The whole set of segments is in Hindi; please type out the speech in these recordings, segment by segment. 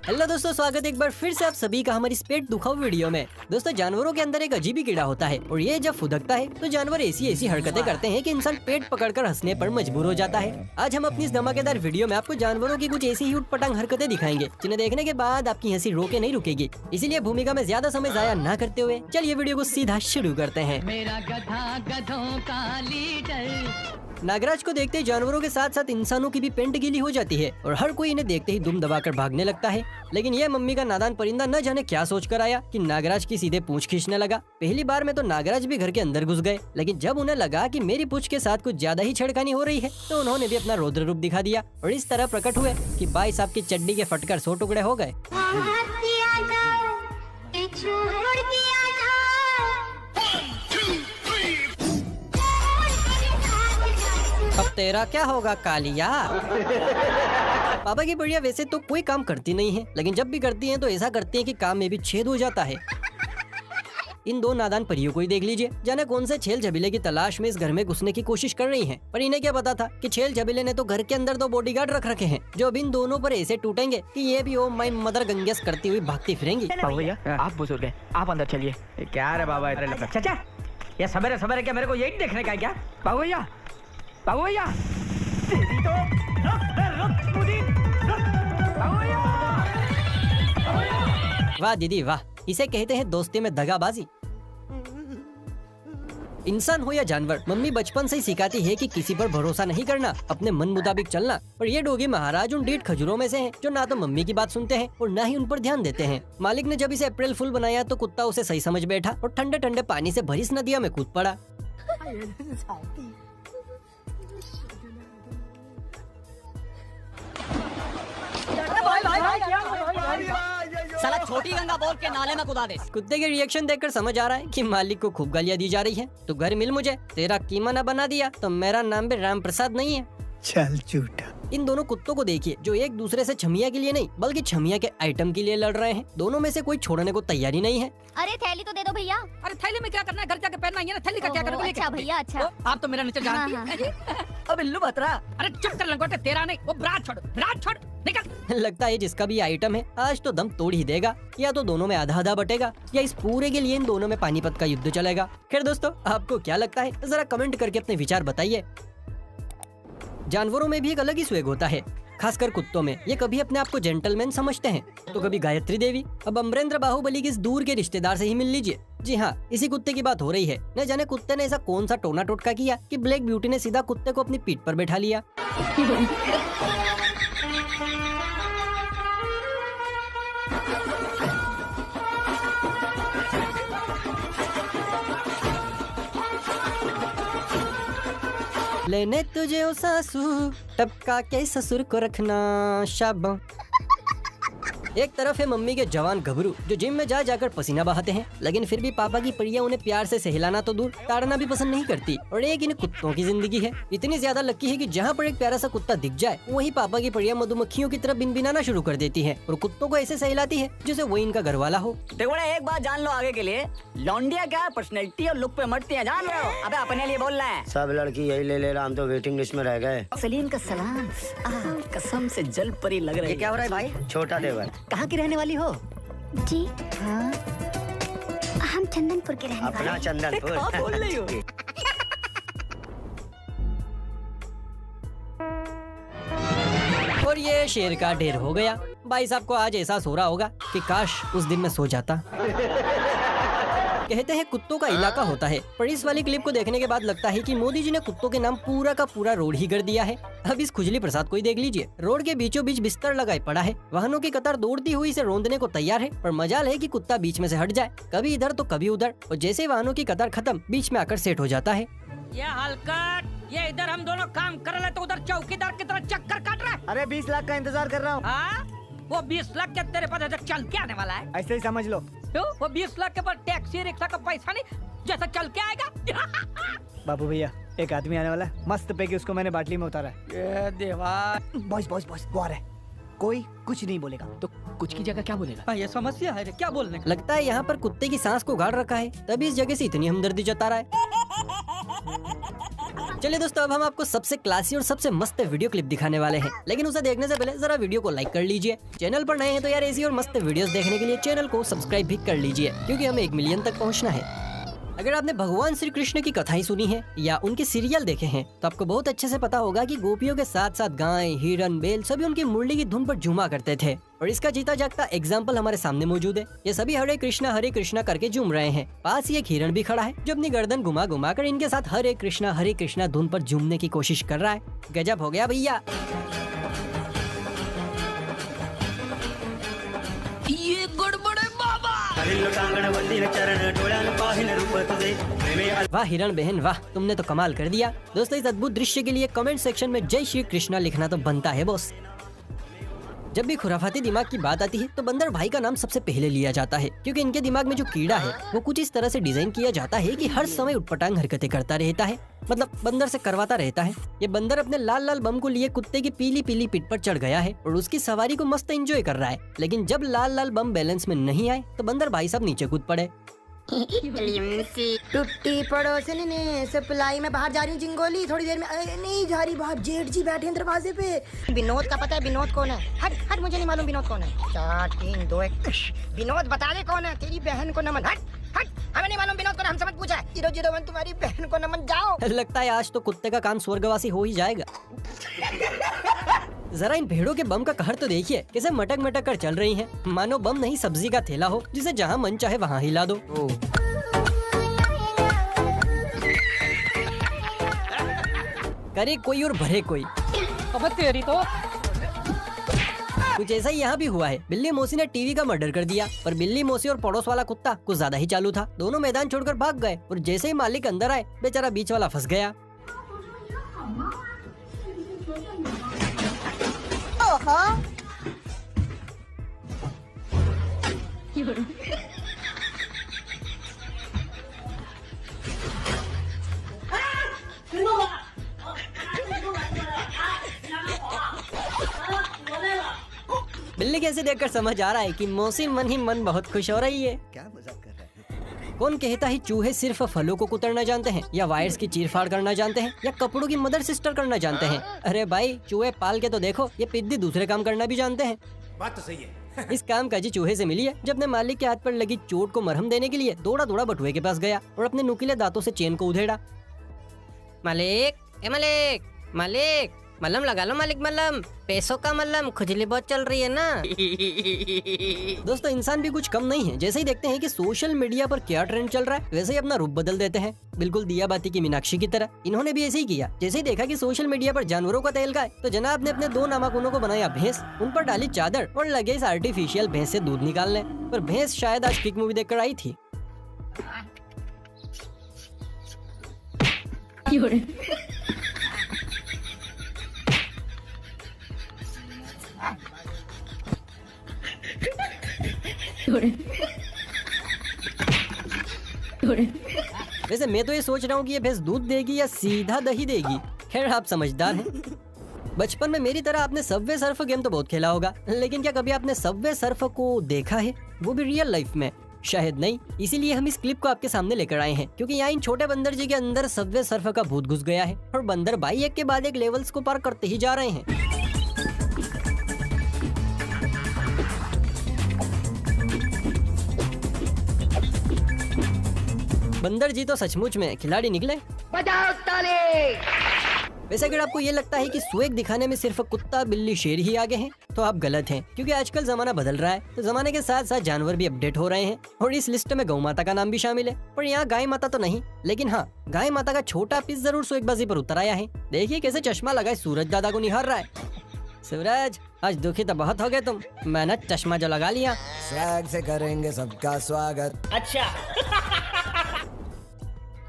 हेलो दोस्तों, स्वागत है एक बार फिर से आप सभी का हमारी इस पेट दुखाऊ वीडियो में। दोस्तों, जानवरों के अंदर एक अजीब ही कीड़ा होता है और ये जब फुदकता है तो जानवर ऐसी हरकतें करते हैं कि इंसान पेट पकड़कर हंसने पर मजबूर हो जाता है। आज हम अपनी इस धमाकेदार वीडियो में आपको जानवरों की कुछ ऐसी ही उटपटांग हरकतें दिखाएंगे जिन्हें देखने के बाद आपकी हंसी रोके नहीं रुकेगी। इसीलिए भूमिका में ज्यादा समय जाया न करते हुए चलिए वीडियो को सीधा शुरू करते हैं। मेरा गधा गधों का लीडर। नागराज को देखते ही जानवरों के साथ साथ इंसानों की भी पेंट गीली हो जाती है और हर कोई इन्हें देखते ही दुम दबाकर भागने लगता है। लेकिन यह मम्मी का नादान परिंदा न जाने क्या सोच कर आया कि नागराज की सीधे पूंछ खींचने लगा। पहली बार में तो नागराज भी घर के अंदर घुस गए, लेकिन जब उन्हें लगा कि मेरी पूंछ के साथ कुछ ज्यादा ही छेड़खानी हो रही है तो उन्होंने भी अपना रौद्र रूप दिखा दिया और इस तरह प्रकट हुए कि भाई साहब की चड्डी के फटकर 100 टुकड़े हो गए। अब तेरा क्या होगा कालिया। पापा की बुढ़िया वैसे तो कोई काम करती नहीं है, लेकिन जब भी करती हैं तो ऐसा करती हैं कि काम में भी छेद हो जाता है। इन दो नादान परियों को ही देख लीजिए, जाने कौन से छेल छबीले की तलाश में इस घर में घुसने की कोशिश कर रही हैं। पर इन्हें क्या पता था कि छेल छबीले ने तो घर के अंदर 2 बॉडीगार्ड रख रखे हैं जो अब इन दोनों पर ऐसे टूटेंगे कि ये भी ओ माय मदर गंगेस करती हुई भागती फिरेंगी। भैया आप बुजुर्ग हैं, आप अंदर चलिए। क्या रे बाबा इतने लगा? चाचा ये सवेरे सवेरे क्या मेरे को यही देखने का है क्या? बाबू भैया, बाबू भैया, तेरी तो वाह दीदी वाह, इसे कहते हैं दोस्ती में दगाबाजी। इंसान हो या जानवर, मम्मी बचपन से ही सिखाती है कि किसी पर भरोसा नहीं करना, अपने मन मुताबिक चलना। और ये डोगी महाराज उन ढीठ खजूरों में से हैं जो ना तो मम्मी की बात सुनते हैं और ना ही उन पर ध्यान देते हैं। मालिक ने जब इसे अप्रैल फूल बनाया तो कुत्ता उसे सही समझ बैठा और ठंडे ठंडे पानी से भरी इस नदिया में कूद पड़ा। साला छोटी गंगा बोल के नाले में कूदा दे। कुत्ते के रिएक्शन देखकर समझ आ रहा है कि मालिक को खूब गालियां दी जा रही है। तो घर मिल मुझे, तेरा कीमा न बना दिया तो मेरा नाम भी राम प्रसाद नहीं है। चल झूठा। इन दोनों कुत्तों को देखिए जो एक दूसरे से छमिया के लिए नहीं बल्कि छमिया के आइटम के लिए लड़ रहे हैं। दोनों में से कोई छोड़ने को तैयारी नहीं है। अरे थैली तो दे दो भैया। अरे थैली में क्या करना है, घर जाके पहनना है ना, थैली का क्या करोगे? अच्छा भैया अच्छा। आप तो मेरा नीचे जानती हैं। अब इल्लू बतरा। अरे चुप कर लंगोटे, तेरा नहीं, वो ब्राज छोड़ निकल। लगता है जिसका भी आइटम है आज तो दम तोड़ ही देगा। या तो दोनों में आधा आधा बटेगा या इस पूरे के लिए इन दोनों में पानीपत का युद्ध चलेगा। खैर दोस्तों, आपको क्या लगता है जरा कमेंट करके अपने विचार बताइए। जानवरों में भी एक अलग ही स्वेग होता है, खासकर कुत्तों में। ये कभी अपने आप को जेंटलमैन समझते हैं तो कभी गायत्री देवी। अब अमरेंद्र बाहुबली के इस दूर के रिश्तेदार से ही मिल लीजिए। जी हाँ, इसी कुत्ते की बात हो रही है। न जाने कुत्ते ने ऐसा कौन सा टोना टोटका किया कि ब्लैक ब्यूटी ने सीधा कुत्ते को अपनी पीठ पर बैठा लिया। लेने तुझे ओ सासू, टपका के ससुर को रखना शाबा। एक तरफ है मम्मी के जवान घबरू जो जिम में जा जाकर पसीना बहाते हैं, लेकिन फिर भी पापा की परियां उन्हें प्यार से सहलाना तो दूर ताड़ना भी पसंद नहीं करती। और एक इन कुत्तों की जिंदगी है, इतनी ज्यादा लकी है कि जहाँ पर एक प्यारा सा कुत्ता दिख जाए वहीं पापा की परियां मधुमक्खियों की तरह बिनबिनाना शुरू कर देती है और कुत्तों को ऐसे सहलाती है जैसे वो इनका घर वाला हो। देखो ना, एक बात जान लो आगे के लिए, लौंडिया क्या पर्सनैलिटी और लुक पे मरती है, जान रहे हो? अबे अपने लिए बोल रहे हैं। सब लड़की यही ले रहा, हम तो वेटिंग लिस्ट में रह गए। सलीम का सलाम। कसम से जल परी लग रही है। क्या हो रहा है भाई? छोटा देवर। कहाँ की रहने वाली हो? जी हाँ, हम चंदनपुर के रहने वाले अपना हैं। चंदनपुर। क्या बोल रही हो? और ये शेर का ढेर हो गया। भाई साहब को आज एहसास हो रहा होगा कि काश उस दिन मैं सो जाता। कहते हैं कुत्तों का इलाका होता है, पर इस वाली क्लिप को देखने के बाद लगता है कि मोदी जी ने कुत्तों के नाम पूरा का पूरा रोड ही कर दिया है। अब इस खुजली प्रसाद को ही देख लीजिए, रोड के बीचों बीच बिस्तर लगाए पड़ा है, वाहनों की कतार दौड़ती हुई इसे रौंदने को तैयार है। पर मजाल है कि कुत्ता बीच में से हट जाए, कभी इधर तो कभी उधर, और जैसे वाहनों की कतार खत्म बीच में आकर सेट हो जाता है। ये हलकट, ये इधर हम दोनों काम कर रहे तो उधर चौकीदार की तरह चक्कर काट रहा है। अरे 20 लाख का इंतजार कर रहा हूँ। हाँ? वो 20 लाख के तेरे पास ऐसे चल के आने वाला है? ऐसे ही समझ लो। क्यों? वो 20 लाख के पास टैक्सी रिक्शा का पैसा नहीं जैसा चल के आएगा। बाबू भैया, एक आदमी आने वाला है, मस्त पैकी उसको मैंने बाटली में उतारा है। ये देवा। बॉस बॉस बॉस, वो आ रहा है। कोई कुछ नहीं बोलेगा तो कुछ की जगह क्या बोलेगा? ये समस्या है, क्या बोलने का? लगता है यहाँ पर कुत्ते की सांस को गाड़ रखा है, तभी इस जगह से इतनी हमदर्दी जता रहा है। चलिए दोस्तों, अब हम आपको सबसे क्लासी और सबसे मस्त वीडियो क्लिप दिखाने वाले हैं, लेकिन उसे देखने से पहले जरा वीडियो को लाइक कर लीजिए। चैनल पर नए हैं तो यार ऐसी और मस्त वीडियोस देखने के लिए चैनल को सब्सक्राइब भी कर लीजिए, क्योंकि हमें 1 मिलियन तक पहुंचना है। अगर आपने भगवान श्री कृष्ण की कथाएं सुनी है या उनके सीरियल देखे हैं तो आपको बहुत अच्छे से पता होगा कि गोपियों के साथ साथ गाय, हिरन, बैल सभी उनकी मुरली की धुन पर झूमा करते थे, और इसका जीता जागता एग्जाम्पल हमारे सामने मौजूद है। ये सभी हरे कृष्णा करके झूम रहे हैं। पास ही एक हिरण भी खड़ा है जो अपनी गर्दन घुमा घुमा कर इनके साथ हरे कृष्णा धुन पर झूमने की कोशिश कर रहा है। गजब हो गया भैया। ये गड़बड़ है बाबा। वाह हिरण बहन वाह, तुमने तो कमाल कर दिया। दोस्तों, इस अद्भुत दृश्य के लिए कमेंट सेक्शन में जय श्री कृष्णा लिखना तो बनता है बॉस। जब भी खुराफाती दिमाग की बात आती है तो बंदर भाई का नाम सबसे पहले लिया जाता है, क्योंकि इनके दिमाग में जो कीड़ा है वो कुछ इस तरह से डिजाइन किया जाता है कि हर समय उटपटांग हरकतें करता रहता है, मतलब बंदर से करवाता रहता है। ये बंदर अपने लाल लाल बम को लिए कुत्ते की पीली पीली पीठ पर चढ़ गया है और उसकी सवारी को मस्त एंजॉय कर रहा है, लेकिन जब लाल लाल बम बैलेंस में नहीं आए तो बंदर भाई साहब नीचे कूद पड़े। टूटी पड़ोसन ने सप्लाई में बाहर जा रही हूँ जिंगोली, थोड़ी देर में नहीं जा रही बाहर, जेठ जी बैठे हैं दरवाजे पे। विनोद का पता है? विनोद कौन है? हट हट, मुझे नहीं मालूम विनोद कौन है। 4 3 2 1 विनोद बता दे कौन है। तेरी बहन को नमन। हट हट, हमें नहीं मालूम विनोद कौन है, हमसे मत पूछा। 001 तुम्हारी बहन को नमन, जाओ। लगता है आज तो कुत्ते का काम स्वर्गवासी हो ही जाएगा। जरा इन भेड़ों के बम का कहर तो देखिए, कैसे मटक मटक कर चल रही हैं, मानो बम नहीं सब्जी का थैला हो जिसे जहाँ मन चाहे वहाँ हिला दो। करे कोई और भरे कोई। अब तेरी तो कुछ ऐसा ही यहाँ भी हुआ है। बिल्ली मौसी ने टीवी का मर्डर कर दिया, पर बिल्ली मौसी और पड़ोस वाला कुत्ता कुछ ज्यादा ही चालू था। दोनों मैदान छोड़कर भाग गए और जैसे ही मालिक अंदर आए बेचारा बीच वाला फंस गया। बिल्ली कैसे देखकर समझ आ रहा है कि मौसी मन ही मन बहुत खुश हो रही है। क्या मजाक कर रहे हैं? कौन कहता है चूहे सिर्फ फलों को कुतरना जानते हैं, या वायर्स की चीरफाड़ करना जानते हैं, या कपड़ों की मदर सिस्टर करना जानते हैं। अरे भाई, चूहे पाल के तो देखो, ये पिद्दी दूसरे काम करना भी जानते हैं। बात तो सही है। इस काम का जी चूहे से मिली है, जब अपने मालिक के हाथ पर लगी चोट को मरहम देने के लिए दौड़ा दौड़ा बटुए के पास गया और अपने नुकीले दांतों से चेन को उधेड़ा। मालिक, ए मालिक, मालिक, मलम लगा लो मालिक, मलम, पैसों का मलम, खुजली बहुत चल रही है ना। दोस्तों, इंसान भी कुछ कम नहीं है। जैसे ही देखते हैं कि सोशल मीडिया पर क्या ट्रेंड चल रहा है, वैसे ही अपना रूप बदल देते हैं, बिल्कुल दिया बाती की मीनाक्षी की तरह। इन्होंने भी ऐसे ही किया। जैसे ही देखा कि सोशल मीडिया पर जानवरों का तेल का है, तो जनाब ने अपने 2 नामाकुनों को बनाया भैंस, उन पर डाली चादर और लगे इस आर्टिफिशियल भैंस से दूध निकालने। पर भैंस शायद आज किक मूवी देखकर आई थी। वैसे मैं तो ये सोच रहा हूँ कि ये भैंस दूध देगी या सीधा दही देगी। खैर, आप समझदार हैं। बचपन में मेरी तरह आपने सबवे सर्फ गेम तो बहुत खेला होगा, लेकिन क्या कभी आपने सबवे सर्फ को देखा है, वो भी रियल लाइफ में? शायद नहीं। इसीलिए हम इस क्लिप को आपके सामने लेकर आए हैं, क्योंकि यहाँ इन छोटे बंदर जी के अंदर सबवे सर्फ का भूत घुस गया है और बंदर भाई एक के बाद एक लेवल्स को पार करते ही जा रहे हैं। बंदर जी तो सचमुच में खिलाड़ी निकले। बजाओ ताली। वैसे अगर आपको ये लगता है कि स्वैग दिखाने में सिर्फ कुत्ता, बिल्ली, शेर ही आगे हैं, तो आप गलत हैं, क्योंकि आजकल जमाना बदल रहा है, तो जमाने के साथ साथ जानवर भी अपडेट हो रहे हैं और इस लिस्ट में गौ माता का नाम भी शामिल है। पर यहाँ गाय माता तो नहीं, लेकिन हाँ, गाय माता का छोटा पीस जरूर स्वैगबाजी पर उतर आया है। देखिए कैसे चश्मा लगाए सूरज दादा को निहार रहा है। सूरज, आज दुखी तो बहुत हो गए तुम, मैंने चश्मा जो लगा लिया। स्वैग से करेंगे सबका स्वागत।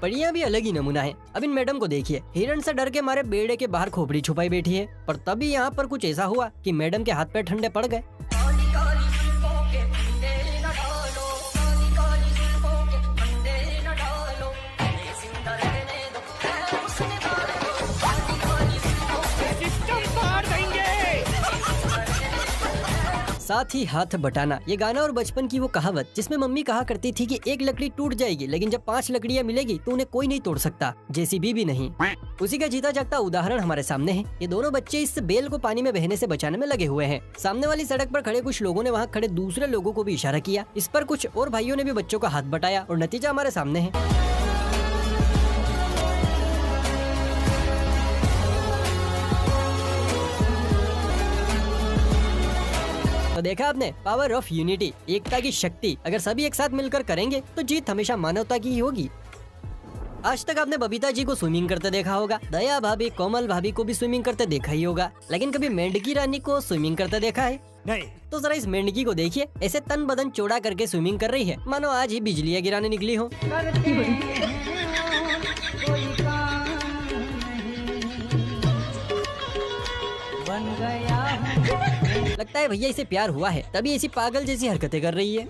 परियां भी अलग ही नमूना है। अब इन मैडम को देखिए, हिरण से डर के मारे बेड़े के बाहर खोपड़ी छुपाई बैठी है, पर तभी यहाँ पर कुछ ऐसा हुआ कि मैडम के हाथ पैर ठंडे पड़ गए। साथ ही हाथ बटाना, ये गाना और बचपन की वो कहावत जिसमें मम्मी कहा करती थी कि एक लकड़ी टूट जाएगी लेकिन जब 5 लकड़ियाँ मिलेगी तो उन्हें कोई नहीं तोड़ सकता, जेसीबी भी नहीं। उसी का जीता जागता उदाहरण हमारे सामने है। ये दोनों बच्चे इस बेल को पानी में बहने से बचाने में लगे हुए हैं। सामने वाली सड़क पर खड़े कुछ लोगों ने वहाँ खड़े दूसरे लोगों को भी इशारा किया। इस पर कुछ और भाइयों ने भी बच्चों का हाथ बटाया और नतीजा हमारे सामने है। तो देखा आपने, पावर ऑफ यूनिटी, एकता की शक्ति। अगर सभी एक साथ मिलकर करेंगे तो जीत हमेशा मानवता की ही होगी। आज तक आपने बबीता जी को स्विमिंग करते देखा होगा, दया भाभी, कोमल भाभी को भी स्विमिंग करते देखा ही होगा, लेकिन कभी मेंढकी रानी को स्विमिंग करते देखा है? नहीं। तो जरा इस मेंढकी को देखिए, ऐसे तन बदन चौड़ा करके स्विमिंग कर रही है मानो आज ही बिजलियाँ गिराने निकली हो। लगता है भैया इसे प्यार हुआ है, तभी ऐसी पागल जैसी हरकतें कर रही है।